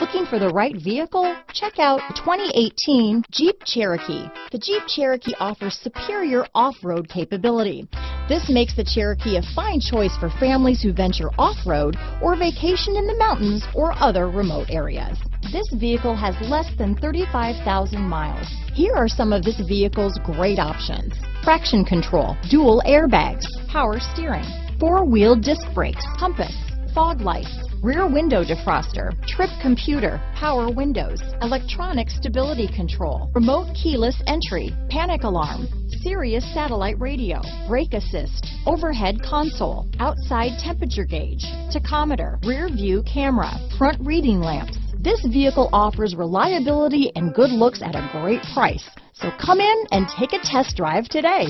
Looking for the right vehicle? Check out 2018 Jeep Cherokee. The Jeep Cherokee offers superior off-road capability. This makes the Cherokee a fine choice for families who venture off-road or vacation in the mountains or other remote areas. This vehicle has less than 35,000 miles. Here are some of this vehicle's great options: traction control, dual airbags, power steering, four-wheel disc brakes, compass, fog lights, rear window defroster, trip computer, power windows, electronic stability control, remote keyless entry, panic alarm, Sirius satellite radio, brake assist, overhead console, outside temperature gauge, tachometer, rear view camera, front reading lamps. This vehicle offers reliability and good looks at a great price. So come in and take a test drive today.